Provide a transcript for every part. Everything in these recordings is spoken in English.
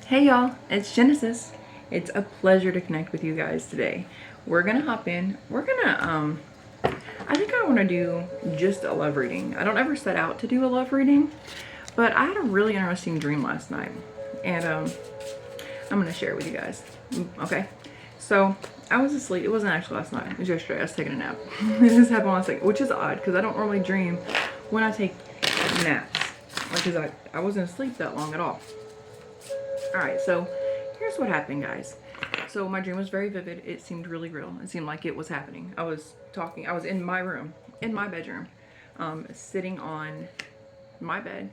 Hey y'all, it's Genesis. It's a pleasure to connect with you guys today. We're gonna hop in. I think I wanna do just a love reading. I don't ever set out to do a love reading, but I had a really interesting dream last night. And I'm gonna share it with you guys. Okay? So I was asleep. It wasn't actually last night. It was yesterday. I was taking a nap. This happened last night, which is odd because I don't normally dream when I take naps. Because I wasn't asleep that long at all. Alright, so here's what happened, guys. So my dream was very vivid. It seemed really real. It seemed like it was happening. I was in my room, in my bedroom, sitting on my bed,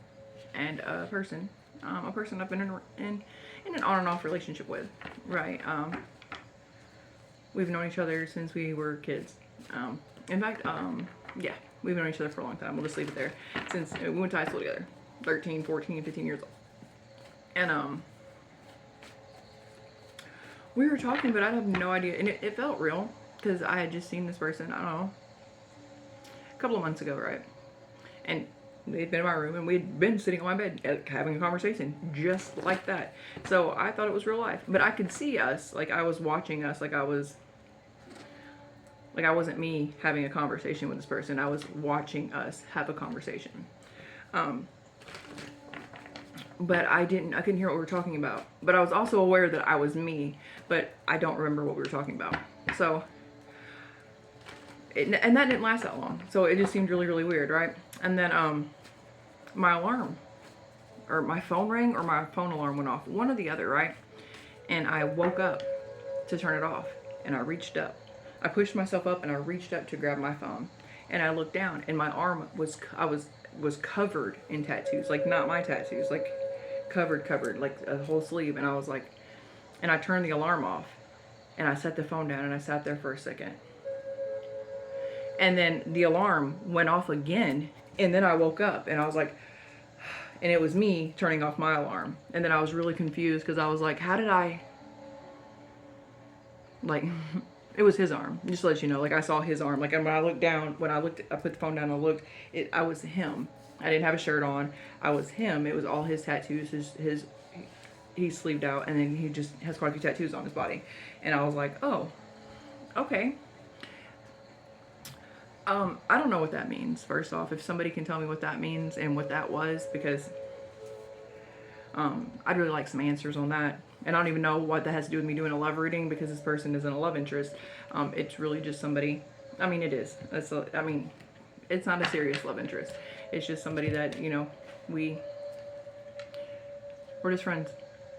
and a person I've been in an on and off relationship with, right? We've known each other since we were kids. In fact, yeah, we've known each other for a long time. We'll just leave it there. Since we went to high school together, 13, 14, 15 years old. And we were talking, but I have no idea. And it felt real because I had just seen this person, I don't know, a couple of months ago, right? And they'd been in my room and we'd been sitting on my bed having a conversation just like that. So I thought it was real life. But I could see us, like I was watching us, like I wasn't me having a conversation with this person. I was watching us have a conversation. But I couldn't hear what we were talking about. But I was also aware that I was me, but I don't remember what we were talking about. So, and that didn't last that long. So it just seemed really, really weird, right? And then my alarm, or my phone rang, or my phone alarm went off. One or the other, right? And I woke up to turn it off, and I reached up. I pushed myself up, and I reached up to grab my phone. And I looked down, and my arm was covered in tattoos. Like, not my tattoos, like covered, like a whole sleeve. And I was like, and I turned the alarm off, and I set the phone down, and I sat there for a second. And then the alarm went off again, and then I woke up, and I was like, and it was me turning off my alarm. And then I was really confused because I was like, how did I, like, it was his arm, just to let you know. Like, I saw his arm. Like, and when I looked down, I put the phone down and looked, I was him. I didn't have a shirt on. I was him. It was all his tattoos. He's sleeved out, and then he just has quite a few tattoos on his body. And I was like, oh, okay. I don't know what that means, first off. If somebody can tell me what that means and what that was, because I'd really like some answers on that. And I don't even know what that has to do with me doing a love reading, because this person isn't a love interest. It's really just somebody, I mean, it is. It's not a serious love interest. It's just somebody that, you know, we're just friends.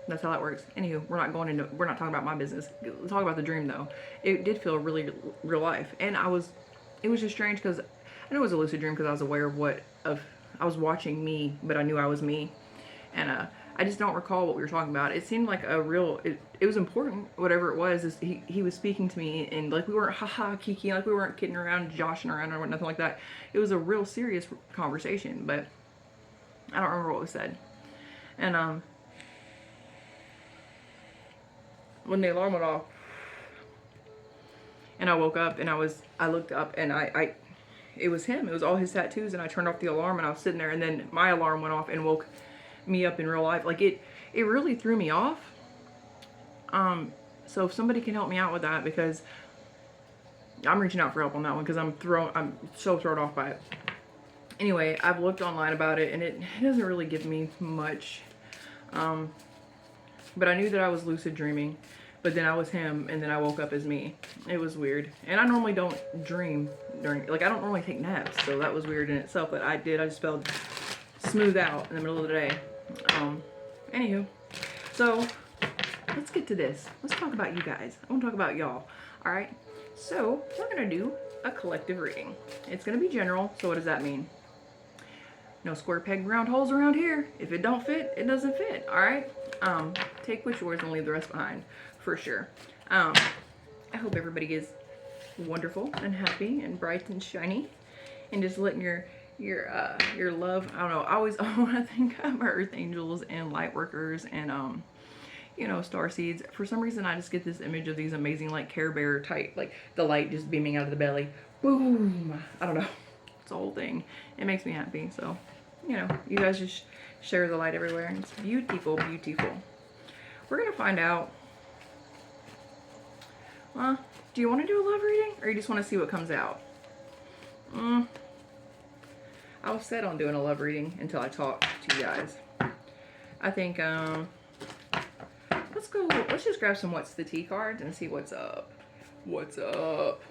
That's how that works. Anywho, we're not talking about my business. Let's talk about the dream, though. It did feel really real life. And it was just strange because I know it was a lucid dream because I was aware I was watching me, but I knew I was me. And I just don't recall what we were talking about. It seemed like it was important, whatever it was. Is he was speaking to me, and like we weren't kiki, like we weren't kidding around, joshing around, or nothing like that. It was a real serious conversation, but I don't remember what was said. And when the alarm went off, and I woke up, and I looked up, and it was him. It was all his tattoos, and I turned off the alarm, and I was sitting there, and then my alarm went off and woke me up in real life. Like, it really threw me off. So if somebody can help me out with that, because I'm reaching out for help on that one, because I'm so thrown off by it. Anyway, I've looked online about it, and it doesn't really give me much. But I knew that I was lucid dreaming, but then I was him, and then I woke up as me. It was weird. And I normally don't dream I don't normally take naps, so that was weird in itself, but I did. I just felt smooth out in the middle of the day. Anywho, so let's get to this. Let's talk about you guys. I want to talk about y'all. All right. So we're gonna do a collective reading. It's gonna be general. So what does that mean? No square peg round holes around here. If it don't fit, it doesn't fit. All right. Take what's yours and leave the rest behind, for sure. I hope everybody is wonderful and happy and bright and shiny, and just letting your love, I don't know, I always want to think of earth angels and light workers and you know, star seeds. For some reason I just get this image of these amazing, like, Care Bear type, like the light just beaming out of the belly, boom. I don't know, it's a whole thing. It makes me happy. So, you know, you guys just share the light everywhere. It's beautiful, beautiful. We're going to find out. Do you want to do a love reading, or you just want to see what comes out? I was set on doing a love reading until I talked to you guys. I think, let's just grab some what's the tea cards and see what's up. What's up?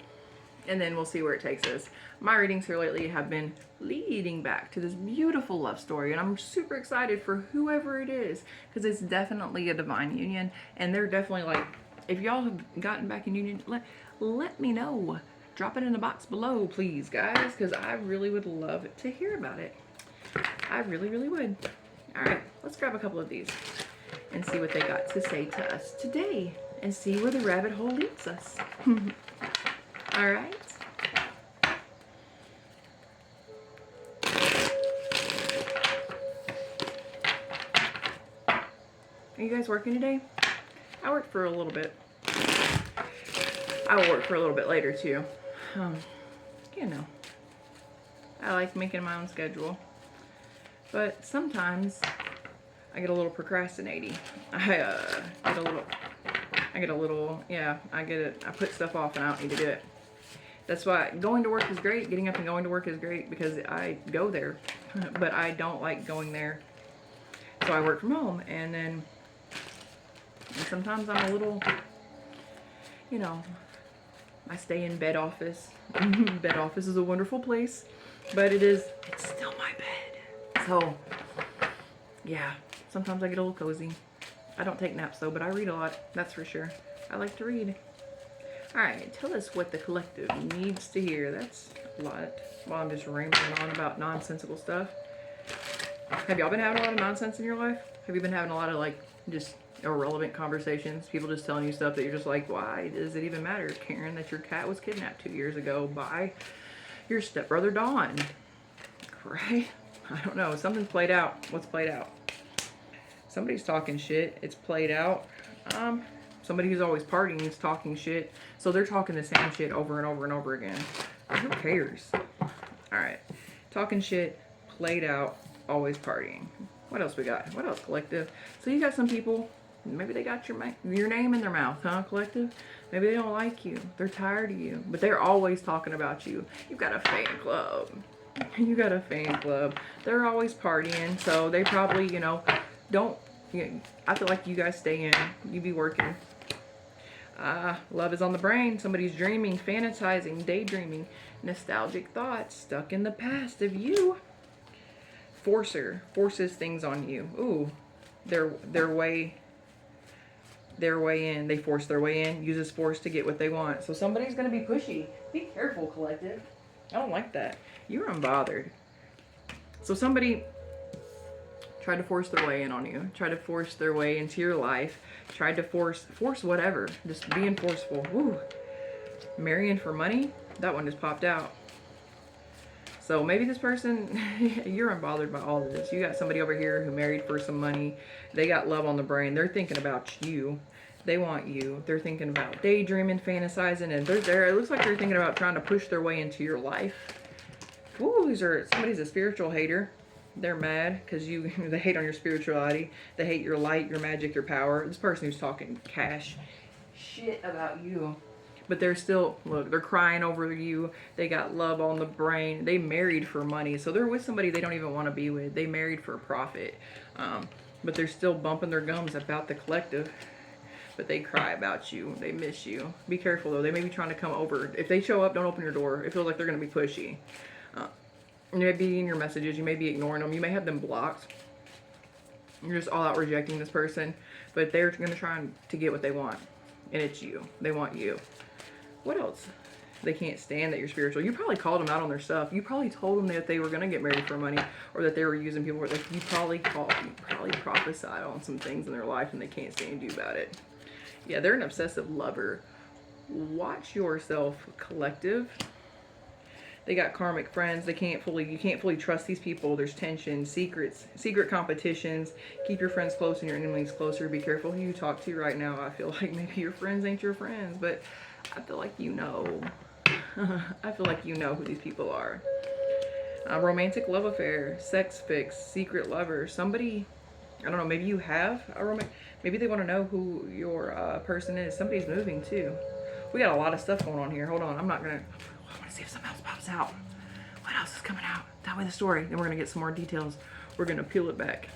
And then we'll see where it takes us. My readings here lately have been leading back to this beautiful love story, and I'm super excited for whoever it is, because it's definitely a divine union, and they're definitely like, if y'all have gotten back in union, let me know. Drop it in the box below, please, guys, because I really would love to hear about it. I really, really would. All right, let's grab a couple of these and see what they got to say to us today, and see where the rabbit hole leads us. All right. Are you guys working today? I worked for a little bit. I will work for a little bit later too. You know, I like making my own schedule, but sometimes I get a little procrastinating. I put stuff off and I don't need to do it. That's why going to work is great. Getting up and going to work is great because I go there, but I don't like going there. So I work from home, and sometimes I'm a little, you know, I stay in bed office. Bed office is a wonderful place, but it's still my bed. So yeah, sometimes I get a little cozy. I don't take naps though, but I read a lot, that's for sure. I like to read. All right, tell us what the collective needs to hear. That's a lot. While I'm just rambling on about nonsensical stuff. Have y'all been having a lot of nonsense in your life? Have you been having a lot of like just irrelevant conversations? People just telling you stuff that you're just like, why does it even matter, Karen, that your cat was kidnapped 2 years ago by your stepbrother Don? Right? I don't know. Something's played out. What's played out? Somebody's talking shit. It's played out. Somebody who's always partying is talking shit. So they're talking the same shit over and over and over again. Who cares? Alright. Talking shit, played out, always partying. What else we got? What else, collective? So you got some people, maybe they got your name in their mouth, huh, collective? Maybe they don't like you. They're tired of you. But they're always talking about you. You've got a fan club. You got a fan club. They're always partying. So they probably, you know, don't... I feel like you guys stay in. You be working. Love is on the brain. Somebody's dreaming, fantasizing, daydreaming, nostalgic thoughts, stuck in the past of you. Forcer forces things on you. Ooh, their way in. They force their way in. Uses force to get what they want. So somebody's gonna be pushy. Be careful, collective. I don't like that. You're unbothered. So somebody tried to force their way in on you. Tried to force their way into your life. Tried to force whatever. Just being forceful. Ooh. Marrying for money? That one just popped out. So maybe this person, you're unbothered by all of this. You got somebody over here who married for some money. They got love on the brain. They're thinking about you. They want you. They're thinking about daydreaming, fantasizing, and it looks like they're thinking about trying to push their way into your life. Ooh, somebody's a spiritual hater. They're mad because they hate on your spirituality. They hate your light, your magic, your power. This person who's talking cash shit about you. But they're still, look, they're crying over you. They got love on the brain. They married for money. So they're with somebody they don't even want to be with. They married for profit. But they're still bumping their gums about the collective. But they cry about you. They miss you. Be careful though. They may be trying to come over. If they show up, don't open your door. It feels like they're going to be pushy. You may be in your messages. You may be ignoring them. You may have them blocked. You're just all out rejecting this person. But they're going to try to get what they want. And it's you. They want you. What else? They can't stand that you're spiritual. You probably called them out on their stuff. You probably told them that they were going to get married for money, or that they were using people. Like you probably prophesied on some things in their life and they can't stand you about it. Yeah, they're an obsessive lover. Watch yourself, collective. They got karmic friends. You can't fully trust these people. There's tension, secrets, secret competitions. Keep your friends close and your enemies closer. Be careful who you talk to right now. I feel like maybe your friends ain't your friends, but I feel like you know. I feel like you know who these people are. Romantic love affair, sex fix, secret lover. Somebody I don't know, maybe you have a romantic, maybe they want to know who your person is. Somebody's moving too. We got a lot of stuff going on here. Hold on, I want to see if something else pops out. What else is coming out? That way the story. Then we're going to get some more details. We're going to peel it back.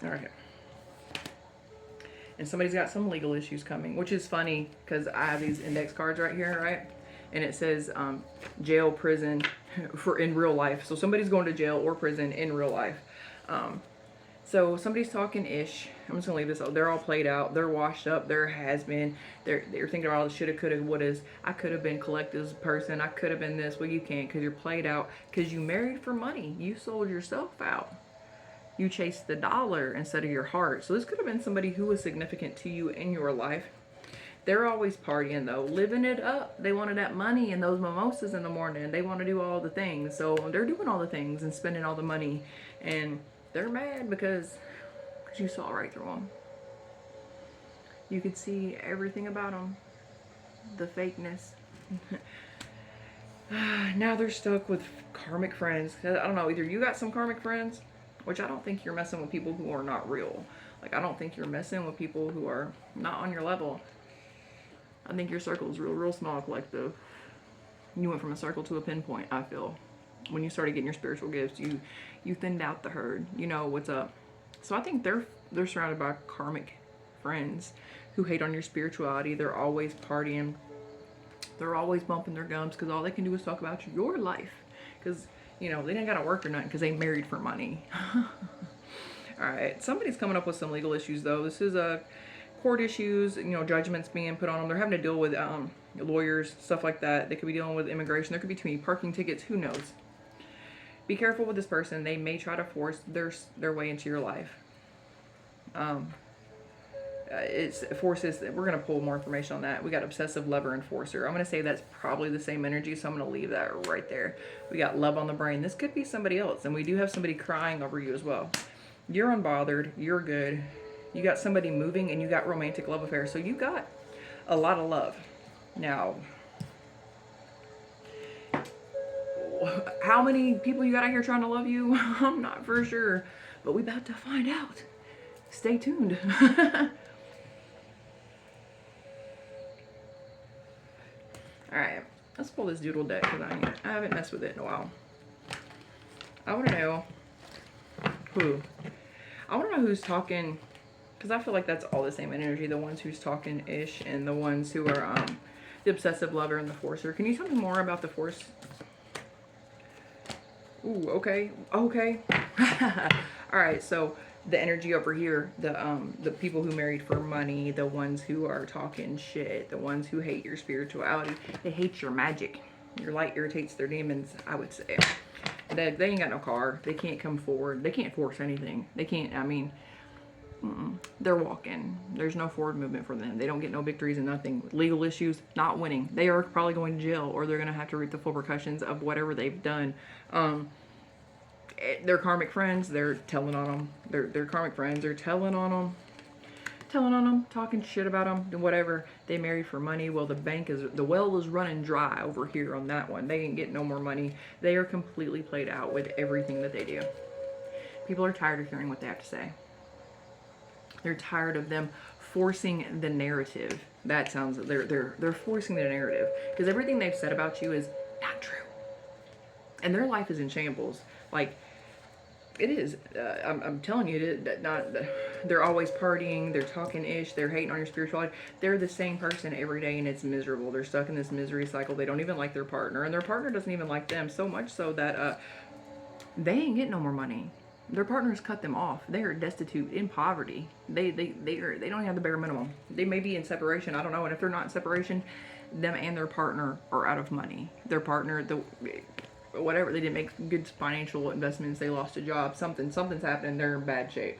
All right. And somebody's got some legal issues coming, which is funny because I have these index cards right here, right? And it says jail, prison for in real life. So somebody's going to jail or prison in real life. So somebody's talking ish. I'm just gonna leave this out. They're all played out. They're washed up. There has been. They're thinking about all the shoulda, coulda, wouldas. I could have been collective person. I could have been this. Well, you can't because you're played out. Because you married for money. You sold yourself out. You chased the dollar instead of your heart. So this could have been somebody who was significant to you in your life. They're always partying though, living it up. They wanted that money and those mimosas in the morning. They want to do all the things. So they're doing all the things and spending all the money. And they're mad because you saw right through them. You could see everything about them. The fakeness. Now they're stuck with karmic friends. I don't know, either you got some karmic friends, which I don't think you're messing with people who are not real. Like, I don't think you're messing with people who are not on your level. I think your circle is real small, collective. You went from a circle to a pinpoint, I feel. When you started getting your spiritual gifts, you thinned out the herd. You know what's up. So I think they're surrounded by karmic friends who hate on your spirituality. They're always partying. They're always bumping their gums because all they can do is talk about your life. Because, you know, they didn't got to work or nothing because they married for money. Alright, somebody's coming up with some legal issues though. This is a court issues, you know, judgments being put on them. They're having to deal with lawyers, stuff like that. They could be dealing with immigration. There could be too many parking tickets. Who knows? Be careful with this person. They may try to force their way into your life. It's forces. We're going to pull more information on that. We got obsessive lover enforcer. I'm going to say that's probably the same energy, so I'm going to leave that right there. We got love on the brain. This could be somebody else, and we do have somebody crying over you as well. You're unbothered. You're good. You got somebody moving, and you got romantic love affairs. So you got a lot of love. Now, how many people you got out here trying to love you? I'm not for sure, but we about to find out. Stay tuned. Alright, let's pull this doodle deck because I haven't messed with it in a while. I want to know who. I want to know who's talking, because I feel like that's all the same energy. The ones who's talking ish and the ones who are the obsessive lover and the forcer. Can you tell me more about the force? Ooh, okay. Okay. Alright, so the energy over here, the people who married for money, the ones who are talking shit, the ones who hate your spirituality, they hate your magic. Your light irritates their demons, I would say. They ain't got no car. They can't come forward. They can't force anything. They can't, I mean, they're walking. There's no forward movement for them. They don't get no victories and nothing. Legal issues, not winning. They are probably going to jail, or they're going to have to reap the full repercussions of whatever they've done. Their karmic friends, they're telling on them. Their karmic friends are telling on them, talking shit about them, whatever. They married for money. Well, the well is running dry over here on that one. They ain't getting no more money. They are completely played out with everything that they do. People are tired of hearing what they have to say. They're tired of them forcing the narrative. That sounds, they're forcing the narrative because everything they've said about you is not true. And their life is in shambles. Like, it is. I'm telling you, they're always partying. They're talking ish. They're hating on your spirituality. They're the same person every day, and it's miserable. They're stuck in this misery cycle. They don't even like their partner, and their partner doesn't even like them. So much so that they ain't getting no more money. Their partners cut them off. They are destitute, in poverty. They don't have the bare minimum. They may be in separation. I don't know. And if they're not in separation, them and their partner are out of money. Their partner, whatever, they didn't make good financial investments, they lost a job, something's happening, they're in bad shape.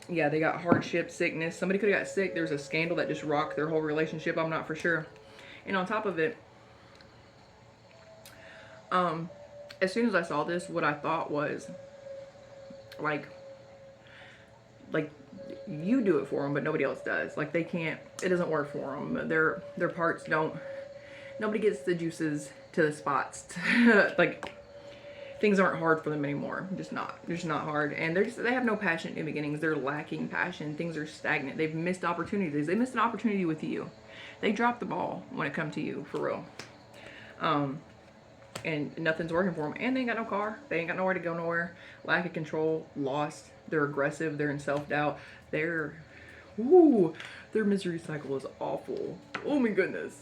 Yeah, they got hardship, sickness. Somebody could have got sick. There's a scandal that just rocked their whole relationship. I'm not for sure. And on top of it, as soon as I saw this, what I thought was like you do it for them, but nobody else does. Like, they can't, it doesn't work for them. Their parts don't. Nobody gets the juices to the spots. Like, things aren't hard for them anymore. Just not hard. And they have no passion in the beginnings. They're lacking passion. Things are stagnant. They've missed opportunities. They missed an opportunity with you. They dropped the ball when it comes to you, for real. And nothing's working for them. And they ain't got no car. They ain't got nowhere to go nowhere. Lack of control, lost. They're aggressive. They're in self-doubt. Their misery cycle is awful. Oh my goodness.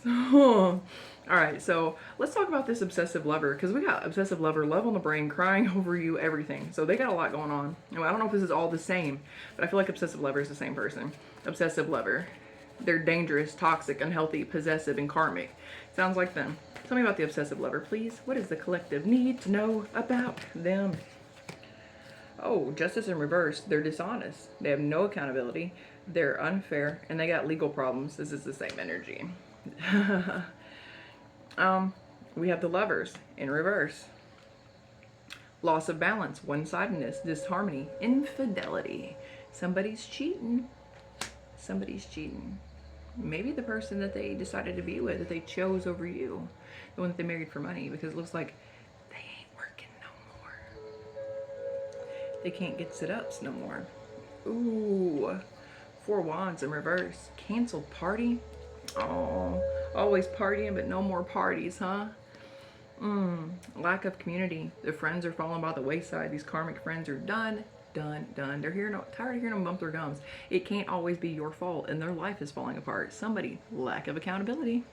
Alright, so let's talk about this obsessive lover, because we got obsessive lover, love on the brain, crying over you, everything. So they got a lot going on. I don't know if this is all the same, but I feel like obsessive lover is the same person. Obsessive lover. They're dangerous, toxic, unhealthy, possessive, and karmic. Sounds like them. Tell me about the obsessive lover, please. What does the collective need to know about them? Oh, justice in reverse. They're dishonest. They have no accountability. They're unfair, and they got legal problems. This is the same energy. We have the lovers in reverse. Loss of balance, one-sidedness, disharmony, infidelity. Somebody's cheating. Somebody's cheating. Maybe the person that they decided to be with, that they chose over you. The one that they married for money, because it looks like they ain't working no more. They can't get sit-ups no more. Ooh. 4 wands in reverse. Canceled party. Oh, always partying, but no more parties, huh? Lack of community. The friends are falling by the wayside. These karmic friends are done. They're tired of hearing them bump their gums. It can't always be your fault, and their life is falling apart. Somebody, lack of accountability.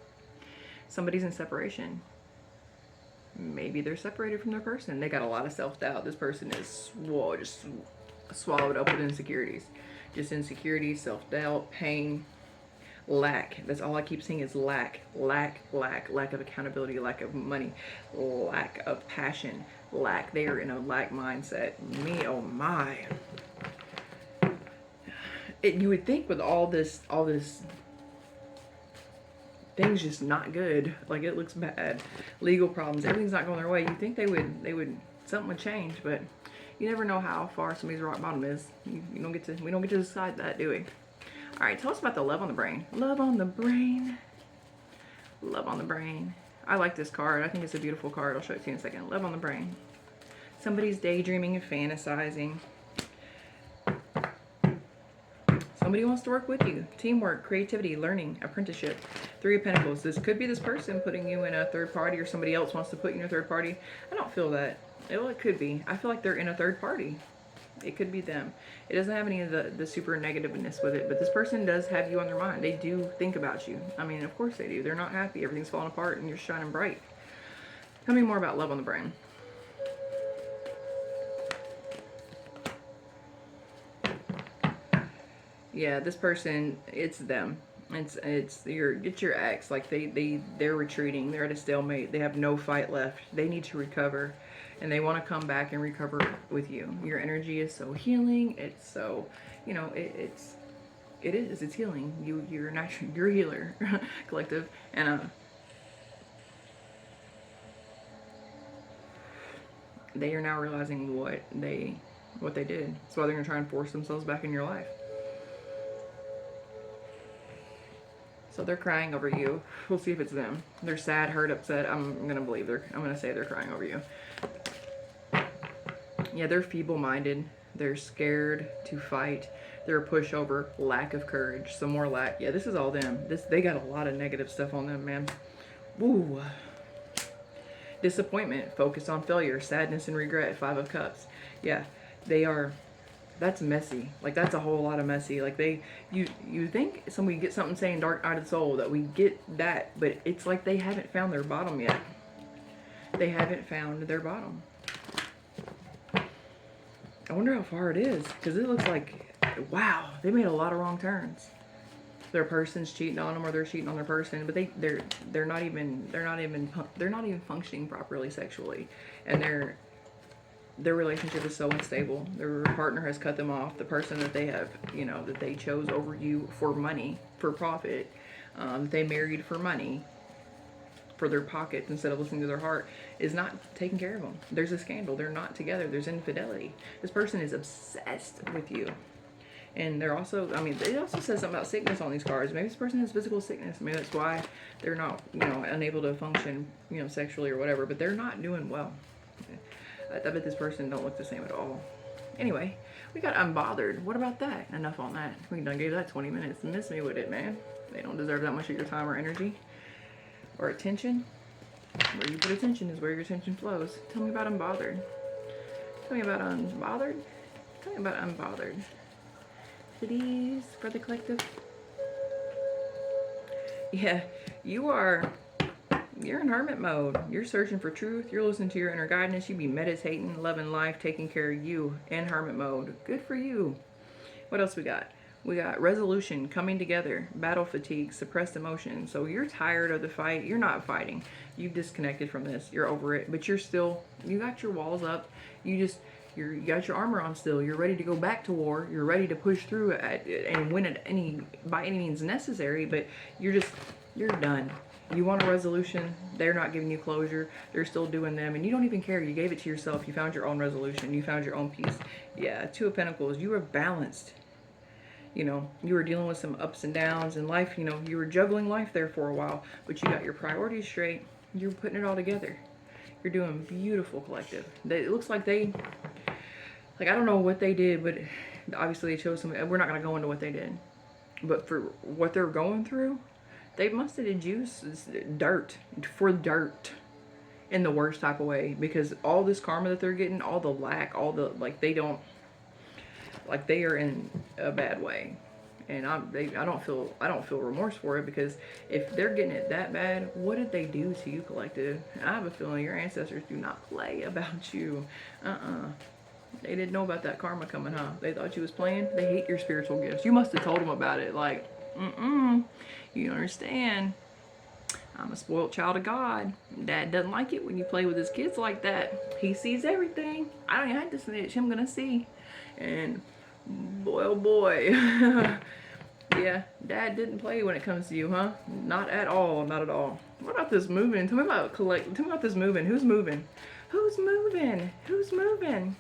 Somebody's in separation. Maybe they're separated from their person. They got a lot of self-doubt. This person is just swallowed up with insecurities. Just insecurity, self-doubt, pain, lack. That's all I keep seeing is lack of accountability, lack of money, lack of passion, lack. They are in a lack mindset. Me, oh my. You would think with all this things just not good, like it looks bad, legal problems, everything's not going their way. You think they would something would change, but you never know how far somebody's rock bottom is. We don't get to decide that, do we? All right, tell us about the love on the brain. Love on the brain. Love on the brain. I like this card. I think it's a beautiful card. I'll show it to you in a second. Love on the brain. Somebody's daydreaming and fantasizing. Somebody wants to work with you. Teamwork, creativity, learning, apprenticeship. 3 of Pentacles. This could be this person putting you in a third party, or somebody else wants to put you in a third party. I don't feel that. Well, it could be. I feel like they're in a third party. It could be them. It doesn't have any of the super negativeness with it, but this person does have you on their mind. They do think about you. I mean, of course they do. They're not happy. Everything's falling apart and you're shining bright. Tell me more about love on the brain. Yeah, this person, it's them. It's your ex. Like they're retreating. They're at a stalemate. They have no fight left. They need to recover, and they want to come back and recover with you. Your energy is so healing. It's so, it's healing. You're natural. You're a healer, collective, and they are now realizing what they did. That's why they're gonna try and force themselves back in your life. So they're crying over you. We'll see if it's them. They're sad, hurt, upset. I'm gonna say they're crying over you. Yeah, they're feeble-minded. They're scared to fight. They're a pushover. Lack of courage. Some more lack. Yeah, this is all them. They got a lot of negative stuff on them, man. Woo. Disappointment. Focus on failure. Sadness and regret. 5 of Cups. Yeah, they are. That's messy. Like, that's a whole lot of messy. Like, you think somebody gets something saying dark night of the soul, that we get that, but it's like they haven't found their bottom yet. They haven't found their bottom. I wonder how far it is, because it looks like, wow, they made a lot of wrong turns. Their person's cheating on them, or they're cheating on their person, but they're not even functioning properly sexually, and their relationship is so unstable. Their partner has cut them off. The person that they have, that they chose over you for money, for profit, they married for money, for their pockets instead of listening to their heart, is not taking care of them. There's a scandal. They're not together. There's infidelity. This person is obsessed with you. And they're also, it also says something about sickness on these cards. Maybe this person has physical sickness. Maybe that's why they're not, unable to function, sexually or whatever. But they're not doing well. I bet this person don't look the same at all. Anyway, we got unbothered. What about that? Enough on that. We done gave that 20 minutes. Miss me with it, man. They don't deserve that much of your time or energy or attention. Where you put attention is where your attention flows. Tell me about unbothered. Tell me about unbothered. Tell me about unbothered. Please, for the collective. Yeah, you're in hermit mode. You're searching for truth. You're listening to your inner guidance. You be meditating, loving life, taking care of you in hermit mode. Good for you. What else we got? We got resolution, coming together, battle fatigue, suppressed emotion. So you're tired of the fight. You're not fighting. You've disconnected from this. You're over it. But you got your walls up. You got your armor on still. You're ready to go back to war. You're ready to push through and win it by any means necessary. But you're done. You want a resolution. They're not giving you closure. They're still doing them. And you don't even care. You gave it to yourself. You found your own resolution. You found your own peace. Yeah, Two of Pentacles. You were balanced. You know, you were dealing with some ups and downs in life. You know, you were juggling life there for a while. But you got your priorities straight. You're putting it all together. You're doing beautiful, collective. It looks like I don't know what they did, but obviously they chose something. We're not going to go into what they did. But for what they're going through, they must have did use dirt for dirt in the worst type of way, because all this karma that they're getting, all the lack, all the, they are in a bad way. And I don't feel remorse for it, because if they're getting it that bad, what did they do to you, collective? I have a feeling your ancestors do not play about you. They didn't know about that karma coming, huh? They thought you was playing. They hate your spiritual gifts. You must have told them about it. Like, you don't understand. I'm a spoiled child of God. Dad doesn't like it when you play with his kids like that. He sees everything. I don't even have to snitch. I'm gonna see. And boy, oh boy. Yeah, Dad didn't play when it comes to you, huh? Not at all. Not at all. What about this moving? Tell me about this moving. Who's moving? Who's moving? Who's moving?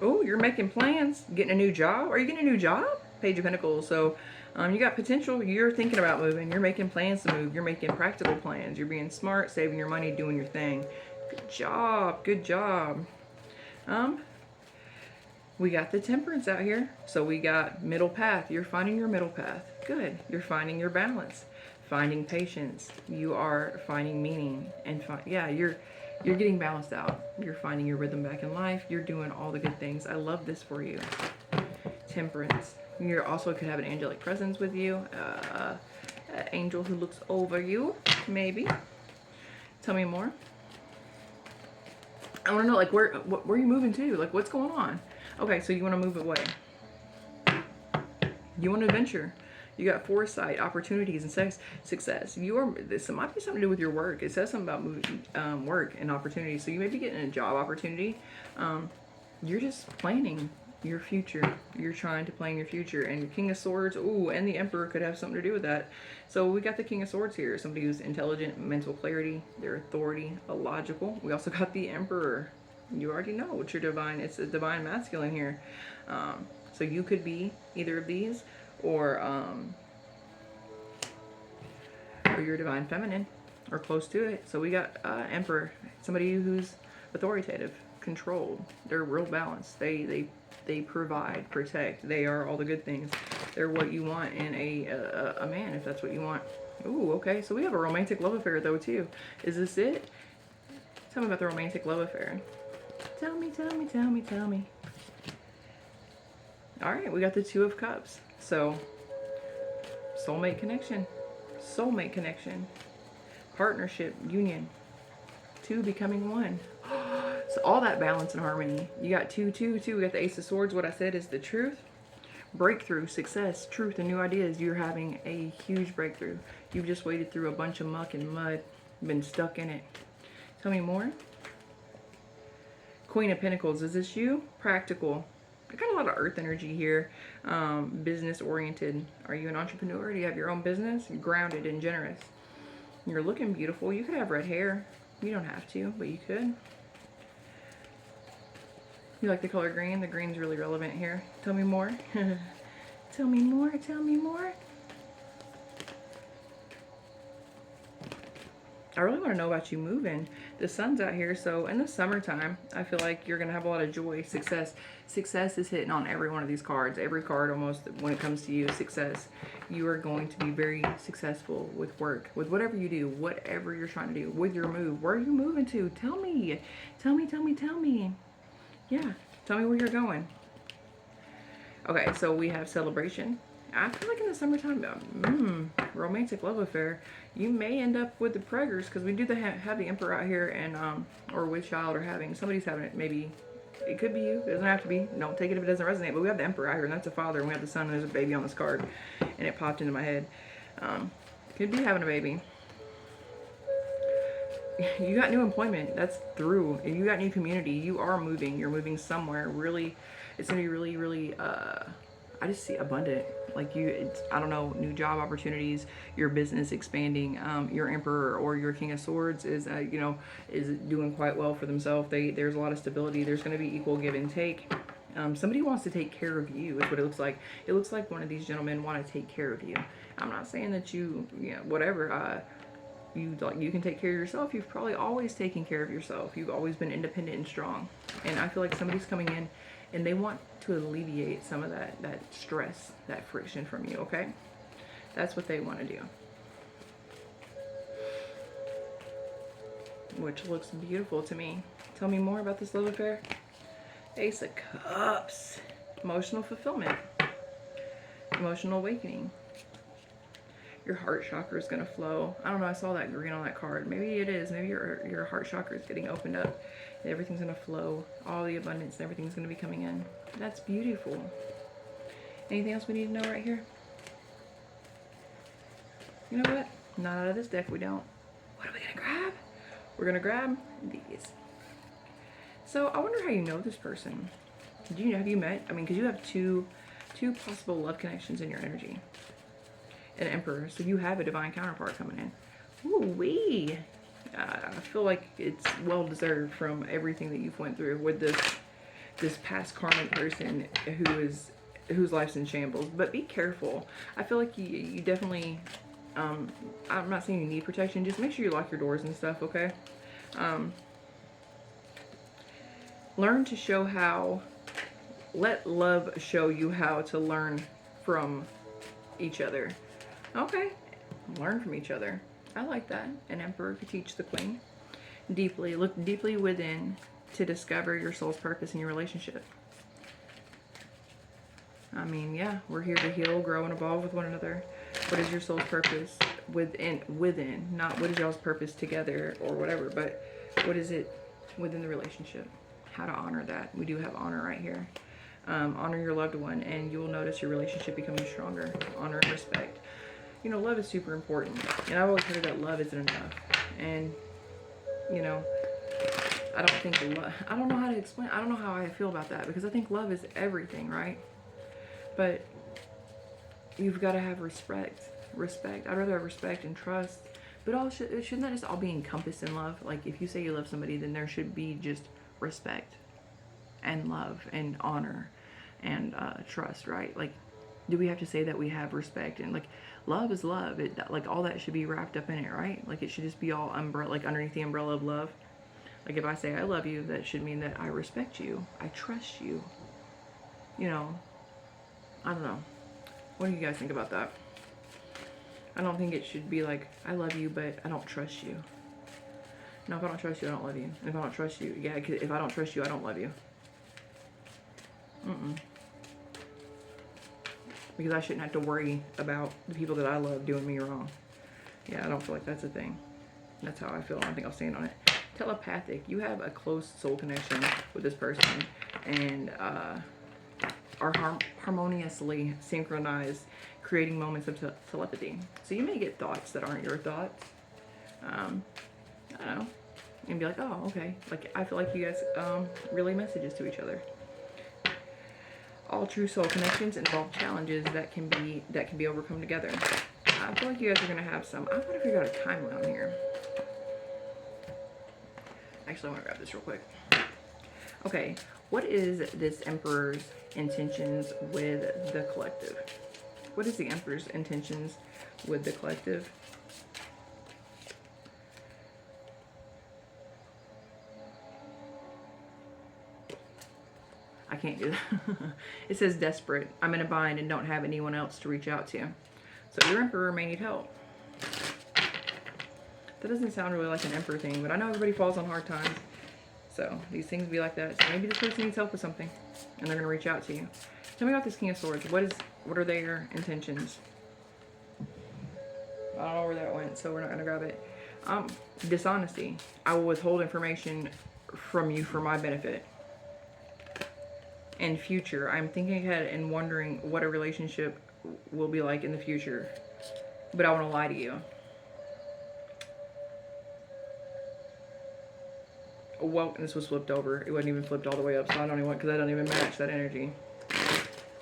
Oh, you're making plans, getting a new job. Are you getting a new job? Page of Pentacles. So you got potential. You're thinking about moving. You're making plans to move. You're making practical plans. You're being smart, saving your money, doing your thing. Good job. Good job. We got the Temperance out here. So we got middle path. You're finding your middle path. Good. You're finding your balance. Finding patience. You are finding meaning. And you're getting balanced out. You're finding your rhythm back in life. You're doing all the good things. I love this for you. Temperance. You also could have an angelic presence with you. An angel who looks over you, maybe. Tell me more. I want to know, like, where are you moving to? Like, what's going on? Okay, so you want to move away. You want to adventure. You got foresight, opportunities, and success. This might be something to do with your work. It says something about work and opportunities. So you may be getting a job opportunity. You're just planning your future. You're trying to plan your future. And King of Swords, ooh, and the Emperor could have something to do with that. So we got the King of Swords here. Somebody who's intelligent, mental clarity, their authority, illogical. We also got the Emperor. You already know what your divine, it's a divine masculine here. So you could be either of these, or you're divine feminine or close to it. So we got Emperor, somebody who's authoritative, controlled. They're real balanced. They provide, protect. They are all the good things. They're what you want in a man, if that's what you want. Ooh, okay. So we have a romantic love affair though too. Is this it? Tell me about the romantic love affair. Tell me, tell me, tell me, tell me. All right, we got the Two of Cups. So, soulmate connection, partnership, union, two becoming one. So all that balance and harmony. You got two. We got the Ace of Swords. What I said is the truth, breakthrough, success, truth, and new ideas. You're having a huge breakthrough. You've just waded through a bunch of muck and mud, been stuck in it. Tell me more. Queen of Pentacles. Is this you? Practical. I got a lot of earth energy here. Business oriented. Are you an entrepreneur? Do you have your own business? You're grounded and generous. You're looking beautiful. You could have red hair. You don't have to, but you could. You like the color green? The green's really relevant here. Tell me more. Tell me more. Tell me more. I really want to know about you moving. The sun's out here, so in the summertime, I feel like you're going to have a lot of joy, success. Success is hitting on every one of these cards. Every card almost when it comes to you, success. You are going to be very successful with work, with whatever you do, whatever you're trying to do, with your move. Where are you moving to? Tell me. Tell me, tell me, tell me. Yeah, tell me where you're going. Okay, so we have celebration. I feel like in the summertime, romantic love affair. You may end up with the preggers because we do have the emperor out here, and or with child or having somebody's having it. Maybe it could be you. It doesn't have to be. Don't take it if it doesn't resonate. But we have the emperor out here, and that's a father, and we have the son, and there's a baby on this card, and it popped into my head. Could be having a baby. You got new employment. That's through. You got new community. You are moving. You're moving somewhere. Really, it's gonna be really, really. I just see abundant. Like I don't know, new job opportunities, your business expanding. Your emperor or your king of swords is, is doing quite well for themselves. There's a lot of stability. There's going to be equal give and take. Somebody wants to take care of you is what it looks like. It looks like one of these gentlemen want to take care of you. I'm not saying that whatever, you can take care of yourself. You've probably always taken care of yourself. You've always been independent and strong. And I feel like somebody's coming in and they want to alleviate some of that stress, that friction from you, okay? That's what they want to do. Which looks beautiful to me. Tell me more about this love affair. Ace of Cups. Emotional fulfillment. Emotional awakening. Your heart chakra is going to flow. I don't know, I saw that green on that card. Maybe it is. Maybe your heart chakra is getting opened up. Everything's going to flow. All the abundance and everything's going to be coming in. That's beautiful. Anything else we need to know right here? You know what? Not out of this deck, we don't. What are we going to grab? We're going to grab these. So I wonder how you know this person. Have you met? I mean, because you have two possible love connections in your energy. An emperor, so you have a divine counterpart coming in. Ooh wee! I feel like it's well deserved from everything that you've went through with this past karmic person whose life's in shambles. But be careful. I feel like you definitely. I'm not saying you need protection. Just make sure you lock your doors and stuff. Okay. Learn to show how. Let love show you how to learn from each other. Okay, learn from each other. I like that. An emperor could teach the queen. Look deeply within to discover your soul's purpose in your relationship. I mean, yeah, we're here to heal, grow, and evolve with one another. What is your soul's purpose within? Not what is y'all's purpose together or whatever, but what is it within the relationship? How to honor that. We do have honor right here. Honor your loved one, and you will notice your relationship becoming stronger. Honor and respect. Love is super important. And I've always heard that love isn't enough. And, I don't think I don't know how to explain. I don't know how I feel about that, because I think love is everything, right? But you've got to have respect. I'd rather have respect and trust. But shouldn't that just all be encompassed in love? Like, if you say you love somebody, then there should be just respect and love and honor and trust, right? Like, do we have to say that we have respect? And like, love is love. Like, all that should be wrapped up in it, right? Like, it should just be all like underneath the umbrella of love. Like, if I say I love you, that should mean that I respect you, I trust you. I don't know. What do you guys think about that? I don't think it should be like, I love you, but I don't trust you. No, if I don't trust you, I don't love you. And if I don't trust you, yeah, if I don't trust you, I don't love you. Because I shouldn't have to worry about the people that I love doing me wrong. Yeah, I don't feel like that's a thing. That's how I feel. I don't think I'll stand on it. Telepathic. You have a close soul connection with this person, and are harmoniously synchronized, creating moments of telepathy. So you may get thoughts that aren't your thoughts. I don't know. And be like, oh, okay. Like, I feel like you guys relay messages to each other. All true soul connections involve challenges that can be overcome together. I feel like you guys are gonna have some. I wonder if you got a timeline here. Actually, I want to grab this real quick. Okay, what is this Emperor's intentions with the collective? What is the Emperor's intentions with the collective? I can't do that. It says desperate. I'm in a bind and don't have anyone else to reach out to. So your emperor may need help. That doesn't sound really like an emperor thing, but I know everybody falls on hard times. So these things be like that. So maybe this person needs help with something and they're going to reach out to you. Tell me about this King of Swords. What are their intentions? I don't know where that went, so we're not going to grab it. Dishonesty. I will withhold information from you for my benefit. And future. I'm thinking ahead and wondering what a relationship will be like in the future. But I want to lie to you. Well, this was flipped over. It wasn't even flipped all the way up, so I don't even want, because I don't even match that energy.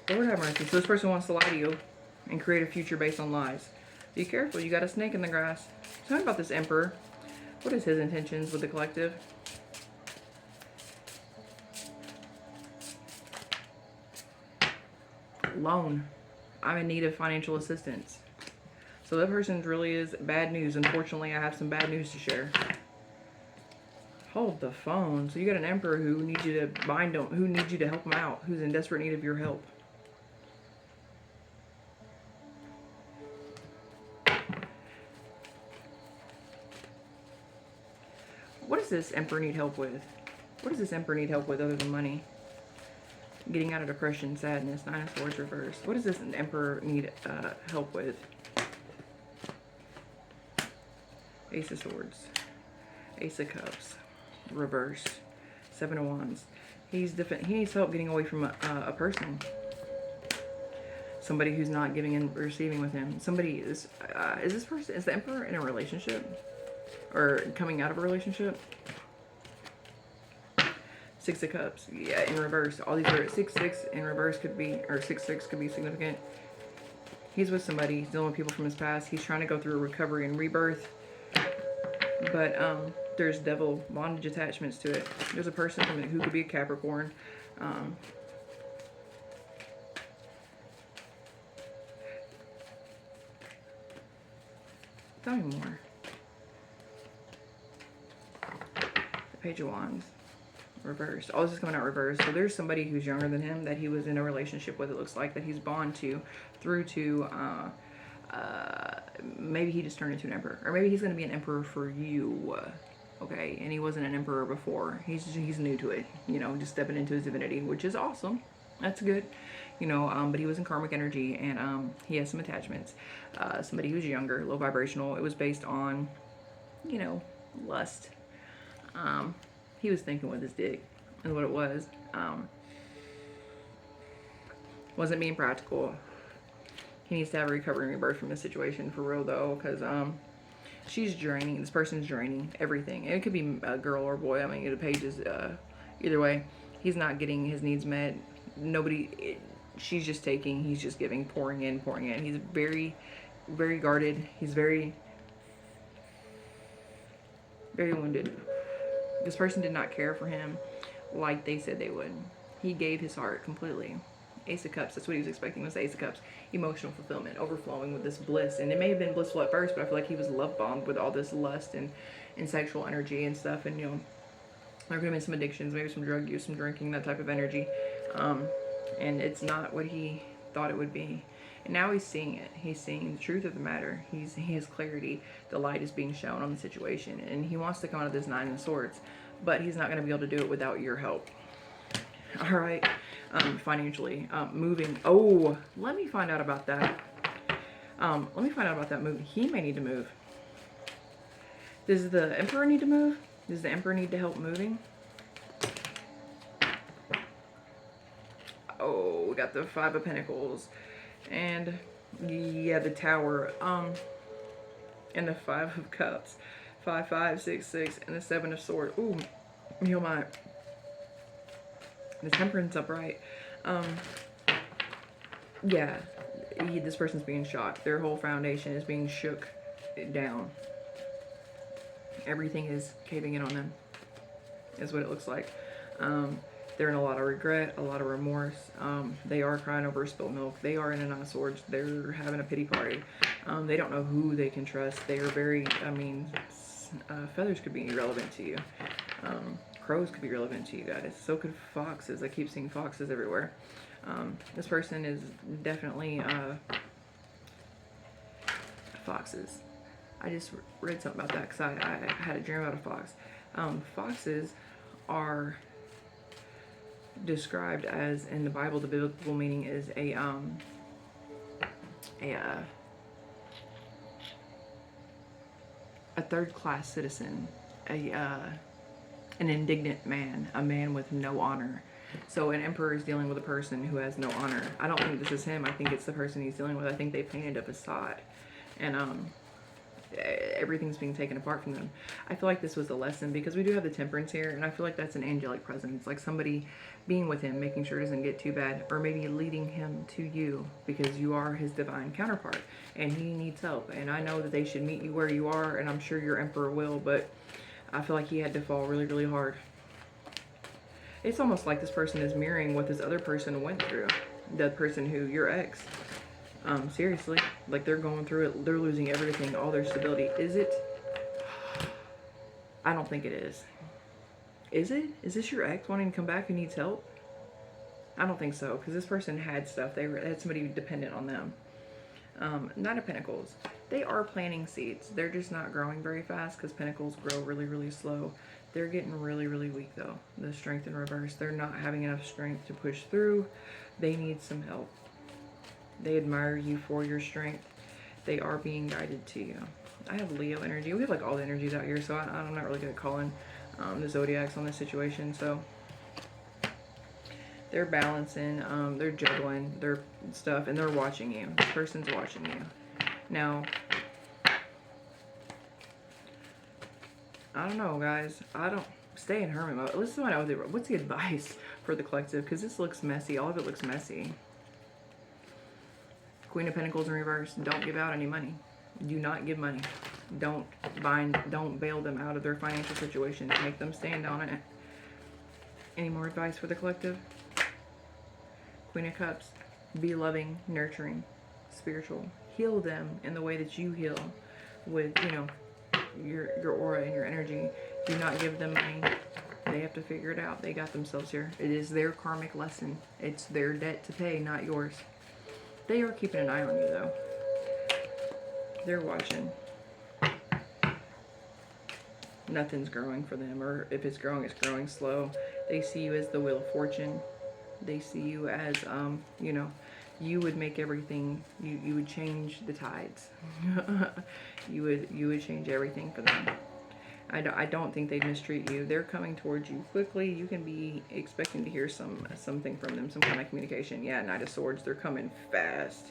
Lord have mercy. So this person wants to lie to you and create a future based on lies. Be careful. You got a snake in the grass. Tell me about this emperor. What is his intentions with the collective? Loan. I'm in need of financial assistance. So that person really is bad news. Unfortunately, I have some bad news to share. Hold the phone. So you got an emperor who needs you to bind him, who needs you to help him out, who's in desperate need of your help. What does this emperor need help with? What does this emperor need help with other than money? Getting out of depression, sadness, Nine of Swords reversed. What does this emperor need help with? Ace of Swords. Ace of Cups. Reversed. Seven of Wands. He needs help getting away from a person. Somebody who's not giving and receiving with him. Somebody is the emperor in a relationship? Or coming out of a relationship? Six of Cups. Yeah, in reverse. All these are 6-6 in reverse could be, or 6-6 could be significant. He's with somebody. He's dealing with people from his past. He's trying to go through a recovery and rebirth. But there's devil bondage attachments to it. There's a person who could be a Capricorn. Tell me more. The Page of Wands. Reversed. All this is coming out reversed. So there's somebody who's younger than him that he was in a relationship with, it looks like, that he's bond to through to maybe he just turned into an emperor, or maybe he's going to be an emperor for you. Okay, and he wasn't an emperor before. He's new to it, you know, just stepping into his divinity, which is awesome. That's good, you know. But he was in karmic energy, and he has some attachments. Somebody who's younger, low vibrational. It was based on, you know, lust. He was thinking with his dick, is what it was. Wasn't being practical. He needs to have a recovery and rebirth from this situation for real though, because she's draining. This person's draining everything. And it could be a girl or boy. I mean, the page is either way. He's not getting his needs met. She's just taking. He's just giving, pouring in, pouring in. He's very, very guarded. He's very, very wounded. This person did not care for him like they said they would. He gave his heart completely. Ace of Cups, that's what he was expecting, was the Ace of Cups. Emotional fulfillment, overflowing with this bliss. And it may have been blissful at first, but I feel like he was love bombed with all this lust and sexual energy and stuff. And, you know, there could have been some addictions, maybe some drug use, some drinking, that type of energy. And it's not what he thought it would be. And now he's seeing it. He's seeing the truth of the matter. He has clarity. The light is being shown on the situation. And he wants to come out of this Nine of Swords. But he's not going to be able to do it without your help. All right. Financially. Moving. Oh, let me find out about that. Let me find out about that move. He may need to move. Does the Emperor need to move? Does the Emperor need to help moving? Oh, we got the Five of Pentacles. And yeah, the Tower. And the Five of Cups. 5, 5, 6, 6, and the Seven of Swords. Ooh, oh my. The Temperance upright. Yeah, this person's being shocked. Their whole foundation is being shook down. Everything is caving in on them, is what it looks like. They're in a lot of regret, a lot of remorse. They are crying over spilled milk. They are in a Nine of Swords. They're having a pity party. They don't know who they can trust. They are very, I mean, feathers could be irrelevant to you. crows could be relevant to you guys. So could foxes. I keep seeing foxes everywhere. This person is definitely foxes. I just read something about that because I had a dream about a fox. Foxes are described as, in the Bible, the biblical meaning is a third-class citizen, an indignant man, a man with no honor. So an emperor is dealing with a person who has no honor. I don't think this is him. I think it's the person he's dealing with. I think they painted a facade, and everything's being taken apart from them. I feel like this was a lesson because we do have the temperance here, and I feel like that's an angelic presence, like somebody being with him, making sure it doesn't get too bad, or maybe leading him to you because you are his divine counterpart and he needs help. And I know that they should meet you where you are, and I'm sure your emperor will, but I feel like he had to fall really, really hard. It's almost like this person is mirroring what this other person went through. The person who, your ex. Seriously, like they're going through it. They're losing everything, all their stability. Is it? I don't think it is. Is it? Is this your ex wanting to come back who needs help? I don't think so, because this person had stuff. They had somebody dependent on them. Nine of Pentacles. They are planting seeds. They're just not growing very fast because Pentacles grow really, really slow. They're getting really, really weak though. The strength in reverse. They're not having enough strength to push through. They need some help. They admire you for your strength. They are being guided to you. I have Leo energy. We have like all the energies out here, so I'm not really good at calling the zodiacs on this situation. So they're balancing, they're juggling their stuff, and they're watching you. This person's watching you. Now, I don't know, guys. I don't stay in hermit mode. Let's find out what's the advice for the collective, because this looks messy. All of it looks messy. Queen of Pentacles in reverse. Don't give out any money. Do not give money. Don't bail them out of their financial situation. Make them stand on it. Any more advice for the collective? Queen of Cups. Be loving, nurturing, spiritual. Heal them in the way that you heal with, you know, your aura and your energy. Do not give them money. They have to figure it out. They got themselves here. It is their karmic lesson. It's their debt to pay, not yours. They are keeping an eye on you, though. They're watching. Nothing's growing for them, or if it's growing slow. They see you as the Wheel of Fortune. They see you as, you know, you would make everything, you would change the tides. you would change everything for them. I don't think they'd mistreat you. They're coming towards you quickly. You can be expecting to hear something from them, some kind of communication. Yeah, Knight of Swords, they're coming fast.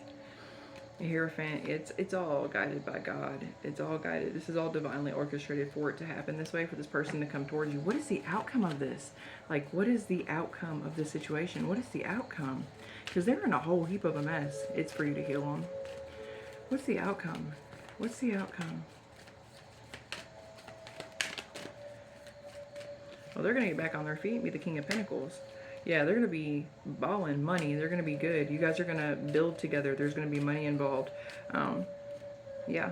Hierophant, it's all guided by God. It's all guided. This is all divinely orchestrated for it to happen this way, for this person to come towards you. What is the outcome of this? Like, what is the outcome of this situation? What is the outcome? Because they're in a whole heap of a mess. It's for you to heal them. What's the outcome? What's the outcome? Well, they're going to get back on their feet and be the King of Pentacles. Yeah, they're going to be balling money. They're going to be good. You guys are going to build together. There's going to be money involved. Yeah.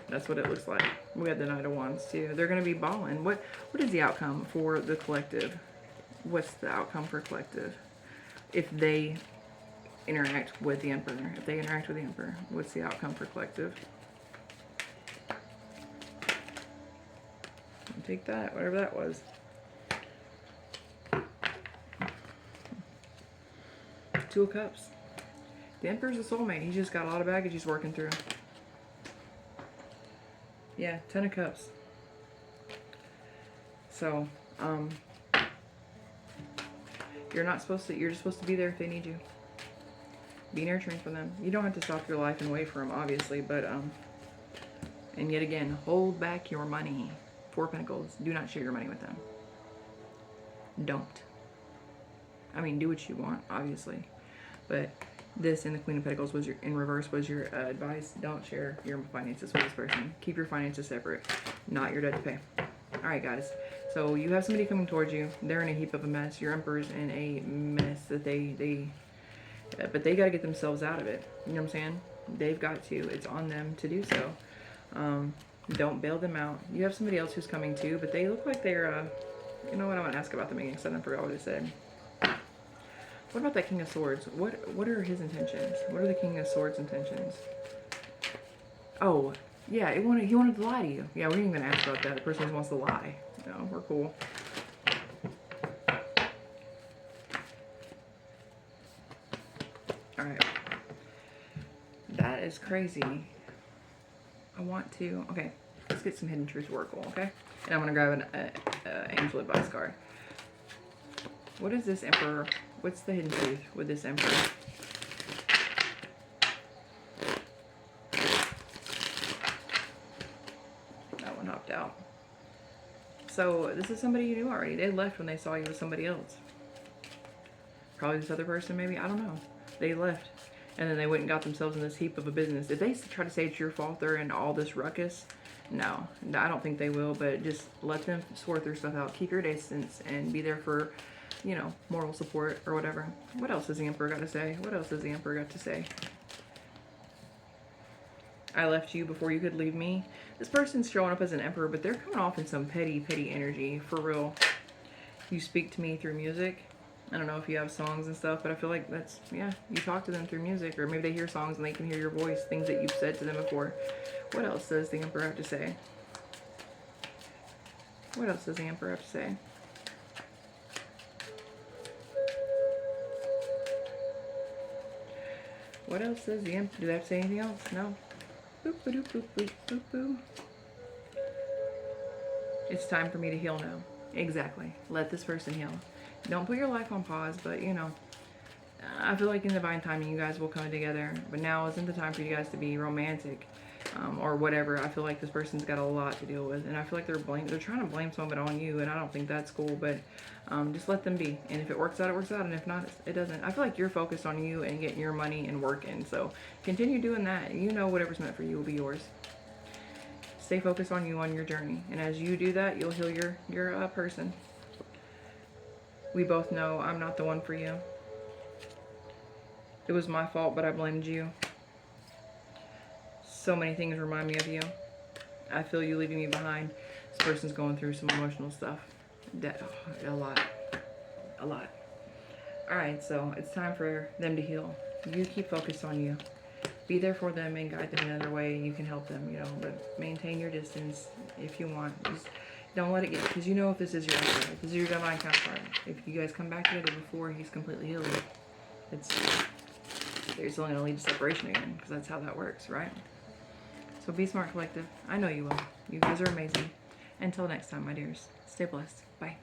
That's what it looks like. We had the Knight of Wands too. They're going to be balling. What is the outcome for the collective? What's the outcome for collective? If they interact with the Emperor. If they interact with the Emperor, what's the outcome for collective? Take that, whatever that was. Two of Cups. The Emperor's a soulmate. He's just got a lot of baggage he's working through. Yeah, Ten of Cups. So, you're just supposed to be there if they need you. Be nurturing for them. You don't have to stop your life and wait for them, obviously, but, and yet again, hold back your money. Four of Pentacles. Do not share your money with them. Don't. I mean, do what you want, obviously. But this in the Queen of Pentacles was in reverse was your advice. Don't share your finances with this person. Keep your finances separate. Not your debt to pay. Alright, guys. So you have somebody coming towards you. They're in a heap of a mess. Your Emperor's in a mess that but they got to get themselves out of it. You know what I'm saying? They've got to. It's on them to do so. Don't bail them out. You have somebody else who's coming too, but they look like they're, you know what, I'm gonna ask about them again because I forgot what I said. What about that King of Swords? What are his intentions? What are the King of Swords intentions? Oh, yeah, he wanted to lie to you. Yeah, we ain't even gonna ask about that. The person who wants to lie. No, we're cool. Alright. That is crazy. I want to... Okay, let's get some Hidden Truth Oracle, okay? And I'm gonna grab an Angel Advice card. What is this Emperor... What's the hidden truth with this Emperor? That one hopped out. So this is somebody you knew already. They left when they saw you with somebody else. Probably this other person maybe. I don't know. They left. And then they went and got themselves in this heap of a business. If they try to say it's your fault they're in all this ruckus, no. I don't think they will. But just let them sort their stuff out. Keep your distance and be there for... you know, moral support or whatever. What else has the Emperor got to say? What else has the Emperor got to say? I left you before you could leave me. This person's showing up as an Emperor, but they're coming off in some petty energy, for real. You speak to me through music. I don't know if you have songs and stuff, but I feel like that's, yeah, you talk to them through music, or maybe they hear songs and they can hear your voice, things that you've said to them before. What else does the Emperor have to say? What else does the Emperor have to say? What else does the Emperor... Do they have to say anything else? No. Boop, boop, boop, boop, boop, boop. It's time for me to heal now. Exactly. Let this person heal. Don't put your life on pause, but you know, I feel like in divine timing you guys will come together. But now isn't the time for you guys to be romantic or whatever. I feel like this person's got a lot to deal with, and I feel like they're trying to blame some of it on you, and I don't think that's cool. But just let them be, and if it works out, it works out, and if not, it doesn't. I feel like you're focused on you and getting your money and working, so continue doing that. You know, whatever's meant for you will be yours. Stay focused on you, on your journey, and as you do that, you'll heal your person. We both know I'm not the one for you. It was my fault, but I blamed you. So many things remind me of you. I feel you leaving me behind. This person's going through some emotional stuff. A lot. Alright, so it's time for them to heal. You keep focused on you. Be there for them and guide them another way you can help them, you know, but maintain your distance if you want. Just don't let it get, because you know if this is your Emperor, if this is your divine counterpart, if you guys come back together before he's completely healed, there's only going to lead to separation again, because that's how that works, right? So be smart, collective. I know you will. You guys are amazing. Until next time, my dears. Stay blessed. Bye.